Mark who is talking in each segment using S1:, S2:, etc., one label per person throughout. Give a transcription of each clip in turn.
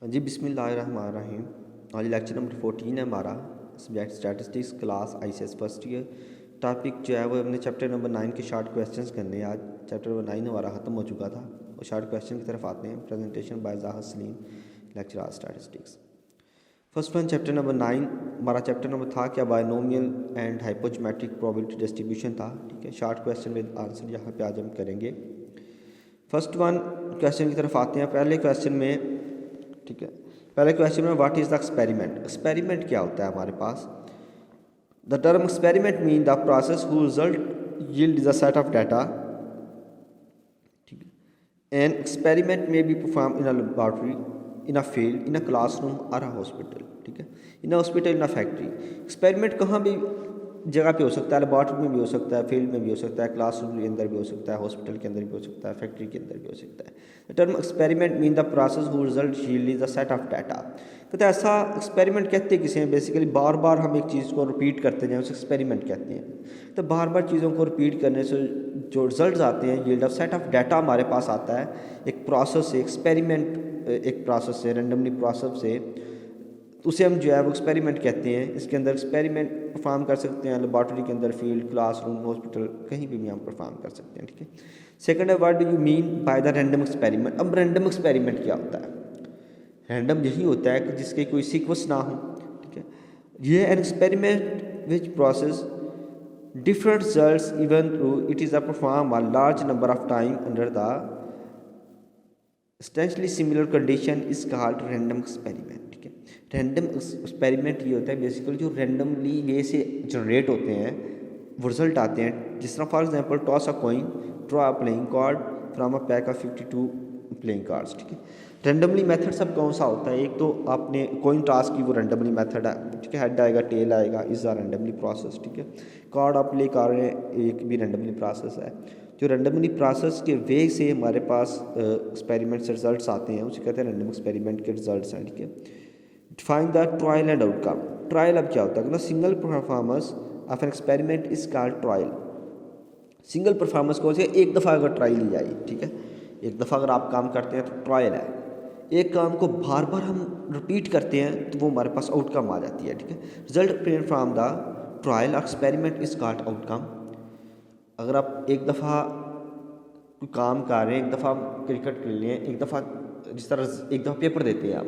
S1: जी बिस्मिल्लाहिर्रहमानिर्रहीम। आज lecture number 14 है हमारा, subject statistics, class ICS first year. Topic जो है वो हमने चैप्टर नंबर 9 के शॉर्ट क्वेश्चंस करने हैं। आज चैप्टर नंबर 9 हमारा ख़त्म हो चुका था और शॉर्ट क्वेश्चन की तरफ आते हैं। प्रेजेंटेशन बाय ज़ाहिर Salim, lecturer statistics. First one, chapter number 9 हमारा चैप्टर नंबर था क्या, बायनोमियल एंड हाइपोजियोमेट्रिक प्रोबेबिलिटी डिस्ट्रीब्यूशन था। ठीक है, शॉर्ट क्वेश्चन विद आंसर यहाँ पे आज हम करेंगे। फर्स्ट वन क्वेश्चन की तरफ आते हैं। पहले क्वेश्चन में, ठीक है, पहले क्वेश्चन में what is the experiment. Experiment क्या होता है हमारे पास। The term experiment mean the process who result yield is a set of data. ठीक है, an experiment may be perform in a laboratory, in a field, in a classroom or a hospital. ठीक है, in a hospital, in a factory. Experiment कहाँ भी जगह पे हो सकता है, लेबोरेटरी में भी हो सकता है, फील्ड में भी हो सकता है, क्लासरूम के अंदर भी हो सकता है, हॉस्पिटल के अंदर भी हो सकता है, फैक्ट्री के अंदर भी हो सकता है। The term experiment mean the process who result yield is a set of data. कहते हैं ऐसा एक्सपेरिमेंट कहते हैं किसे हैं, बेसिकली बार बार हम एक चीज़ को रिपीट करते जाएं उसे एक्सपेरिमेंट कहते हैं। तो बार बार चीज़ों को रिपीट करने से जो रिजल्ट आते हैं, yield of set of data हमारे पास आता है एक प्रोसेस से, एक्सपेरिमेंट एक प्रोसेस से, रेंडमली प्रोसेस से, तो उसे हम जो है वो एक्सपेरिमेंट कहते हैं। इसके अंदर एक्सपेरिमेंट परफॉर्म कर सकते हैं, लेबॉर्ट्री के अंदर, फील्ड, क्लासरूम, हॉस्पिटल, कहीं भी हम परफॉर्म कर सकते हैं। ठीक है, सेकंड है what do you mean by the random experiment. अब रैंडम एक्सपेरिमेंट क्या होता है। रैंडम यही होता है कि जिसके कोई सीक्वेंस ना हो। ठीक है, ये an experiment which process different results even though it is a perform a large number of time under the substantially similar condition is called random experiment। ठीक है, रैंडम एक्सपेरिमेंट ये होता है बेसिकली जो रैंडमली वे से जनरेट होते हैं, वो रिजल्ट आते हैं। जिस तरह for example toss a coin, draw a playing card from a pack of 52 playing cards. ठीक है, रैंडमली मेथड सब कौन सा होता है, एक तो आपने कॉइन टॉस की, वो रैंडमली मेथड है। ठीक है, हेड आएगा, टेल आएगा, इज आर रैंडमली प्रोसेस। ठीक है, कार्ड आप प्ले कर रहे हैं, एक भी रैंडमली प्रोसेस है। जो रैंडमली प्रोसेस के वे से हमारे पास एक्सपेरिमेंट्स रिजल्ट्स आते हैं, उसे कहते हैं रैंडम एक्सपेरिमेंट के रिजल्ट्स हैं। ठीक है, define the trial and outcome. Trial अब क्या होता है, single performance of an experiment is called trial. Single performance कौन सी है, एक दफ़ा अगर ट्राई ली जाए। ठीक है, एक दफ़ा अगर आप काम करते हैं तो ट्रायल है। एक काम को बार बार हम रिपीट करते हैं तो वो हमारे पास आउटकम आ जाती है। ठीक है, result obtained from the trial experiment is called outcome. अगर आप एक दफ़ा कोई काम कर रहे हैं, एक दफ़ा क्रिकेट खेल रहे हैं, एक दफ़ा जिस तरह एक दफ़ा पेपर देते हैं आप,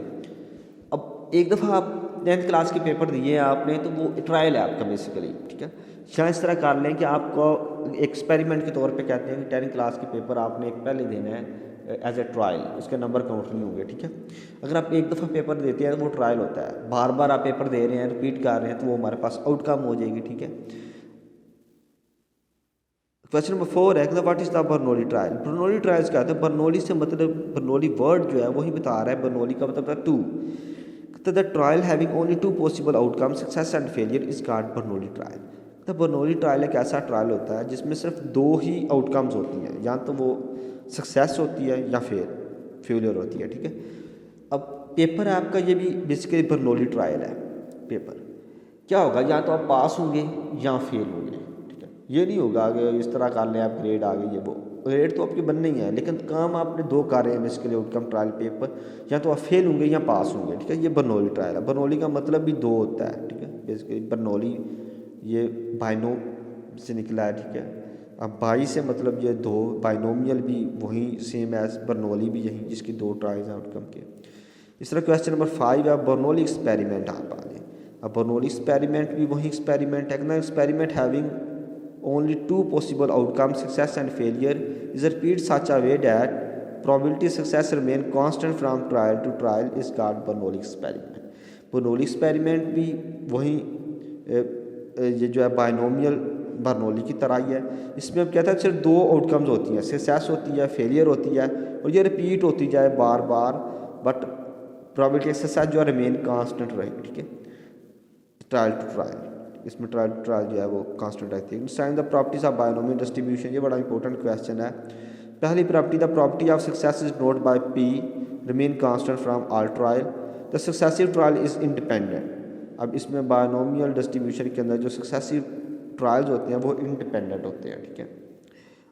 S1: अब एक दफ़ा आप 10th क्लास के पेपर दिए आपने, तो वो ट्रायल है आपका बेसिकली। ठीक है, या इस तरह कर लें कि आपको एक्सपेरिमेंट के तौर पे कहते हैं कि 10th क्लास के पेपर आपने एक पहले देना है एज ए ट्रायल, उसके नंबर काउंट नहीं होंगे। ठीक है, अगर आप एक दफ़ा पेपर देते हैं तो वो ट्रायल होता है। बार बार आप पेपर दे रहे हैं, रिपीट कर रहे हैं, तो वो हमारे पास आउटकम हो जाएगी। ठीक है, क्वेश्चन नंबर 4 है कि what is the Bernoulli trial. Bernoulli trials क्या होता है, बर्नौली से मतलब, बर्नौली वर्ड जो है वही बता रहा है, बर्नौली का मतलब है टू। तो the trial having only two possible outcome, success and failure, is called Bernoulli trial. तो बर्नौली ट्रायल एक ऐसा ट्रायल होता है जिसमें सिर्फ दो ही आउटकम्स होती हैं, या तो वो सक्सेस होती है या फिर फेलियर होती है। ठीक है, अब पेपर है आपका, ये भी बेसिकली बर्नौली ट्रायल है। पेपर क्या होगा, या तो आप पास होंगे या फेल होंगे। ठीक है, ये नहीं होगा कि इस तरह कर लें आप ग्रेड आ गई, ये वो ग्रेड तो आपके बनने ही है, लेकिन काम आपने दो कर रहे हैं बेसिकली आउटकम ट्रायल पेपर, या तो आप फेल होंगे या पास होंगे। ठीक है, ये बर्नौली ट्रायल है। बर्नौली का मतलब भी दो होता है। ठीक है, बेसिकली बर्नौली ये बाइनो से निकला है। ठीक है, अब बाई से मतलब ये दो, बाइनोमियल भी वही सेम एज बर्नौली भी यही, जिसकी दो ट्रायल्स हैं आउटकम के। इस तरह क्वेश्चन नंबर 5 है बर्नौली एक्सपेरिमेंट। आप आ गए, अब बर्नौली एक्सपेरिमेंट भी वही एक्सपेरिमेंट है ना। Experiment having only two possible outcome, success and failure, is repeat such a way that probability success remain constant from trial to trial is called Bernoulli experiment. Bernoulli experiment भी वही ये जो है binomial Bernoulli की तरह ही है। इसमें अब कहता है सिर्फ दो आउटकम्स होती हैं, सक्सेस होती है, फेलियर होती है, और ये रिपीट होती जाए बार बार, बट प्रोबेबिलिटी एक्सरसाइज जो है रिमेन कांस्टेंट रहे। ठीक है, ट्रायल टू ट्रायल, इसमें ट्रायल टू ट्रायल जो है वो कांस्टेंट रहती है। Understand the properties of binomial distribution, ये बड़ा इंपॉर्टेंट क्वेश्चन है। पहली property, the property of success is note by P remain constant from all trial, the successive trial is independent. अब इसमें बायनोमियल डिस्ट्रीब्यूशन के अंदर जो सक्सेसिव ट्रायल्स होते हैं वो इंडिपेंडेंट होते हैं। ठीक है,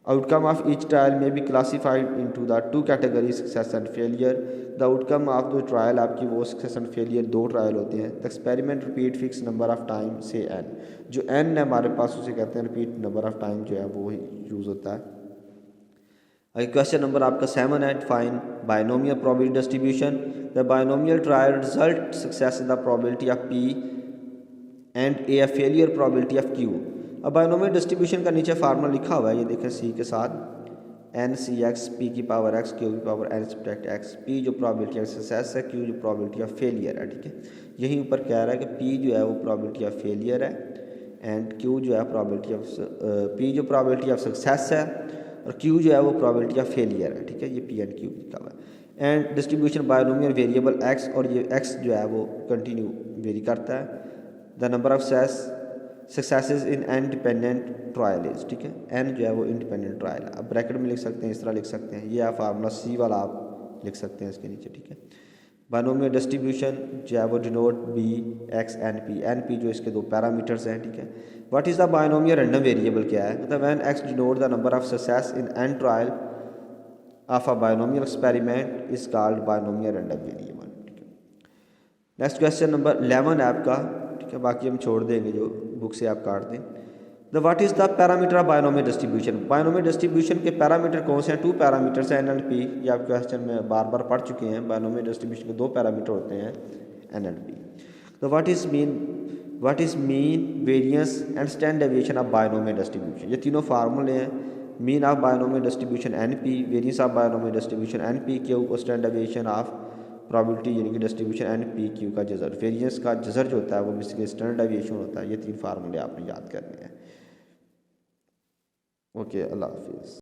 S1: आउटकम ऑफ ईच ट्रायल में B classified into the two category success and failure. The outcome of the trial आपकी वो सक्सेस एंड फेलियर दो ट्रायल होते हैं। The experiment repeat fix number of time से एन, जो एन है हमारे पास उसे कहते हैं रिपीट नंबर ऑफ टाइम जो है वो यूज़ होता है। क्वेश्चन नंबर आपका 7 है, find binomial probability distribution. The binomial trial result success the probability of P and A failure probability of Q. अब बायनोमियल डिस्ट्रीब्यूशन का नीचे फार्मूला लिखा हुआ है, ये देखें सी के साथ, एन सी एक्स पी की पावर एक्स क्यू की power n subtract x. P जो प्रोबेबिलिटी ऑफ सक्सेस है, क्यू जो प्रोबेबिलिटी ऑफ फेलियर है, ठीक है। यहीं ऊपर कह रहा है कि पी जो है वो प्रोबेबिलिटी ऑफ फेलियर है एंड क्यू जो है प्रोबेबिलिटी ऑफ पी जो प्रोबेबिलिटी ऑफ सक्सेस है और क्यू जो है वो प्रोबेबिलिटी ऑफ फेलियर है, ठीक है। ये पी एंड क्यू लिखा हुआ है। And distribution binomial variable x, और ये एक्स जो है वो कंटिन्यू वेरी करता है। The number of successes in an dependent trial is, ठीक है। एन जो है वो इंडिपेंडेंट ट्रायल है। अब ब्रैकेट में लिख सकते हैं, इस तरह लिख सकते हैं, ये आप फार्मूला सी वाला आप लिख सकते हैं इसके नीचे, ठीक है। बायनोमियल डिस्ट्रीब्यूशन जो है वो denote B x n p जो इसके दो पैरामीटर्स हैं, ठीक है। What is the binomial random variable क्या है, मतलब when x denote the number of success in n trial of a binomial experiment is called binomial random variable, ठीक है। नेक्स्ट क्वेश्चन नंबर 11 है आपका, ठीक है। बाकी हम छोड़ देंगे, जो बुक से आप काट दें। The what is the parameter of binomial distribution. Binomial distribution के पैरामीटर कौन से हैं, टू पैरामीटर्स हैं, एन एंड पी। ये आप क्वेश्चन में बार बार पढ़ चुके हैं। बायनोमियल डिस्ट्रीब्यूशन के दो पैरामीटर होते हैं, एन एंड पी। तो what is mean variance and standard deviation of binomial distribution. ये तीनों फार्मूले हैं। Mean of binomial distribution n p, variance of binomial distribution n p q और स्टैंडर्ड डेविएशन ऑफ प्रोबेबिलिटी यानी कि डिस्ट्रीब्यूशन एन पी क्यू का Jhajjar. Variance का जजर जो होता है वो बेसिकली स्टैंडर्ड डेविएशन होता है। ये तीन फार्मूले आपने याद करने हैं। ओके, अल्लाह हाफिज़।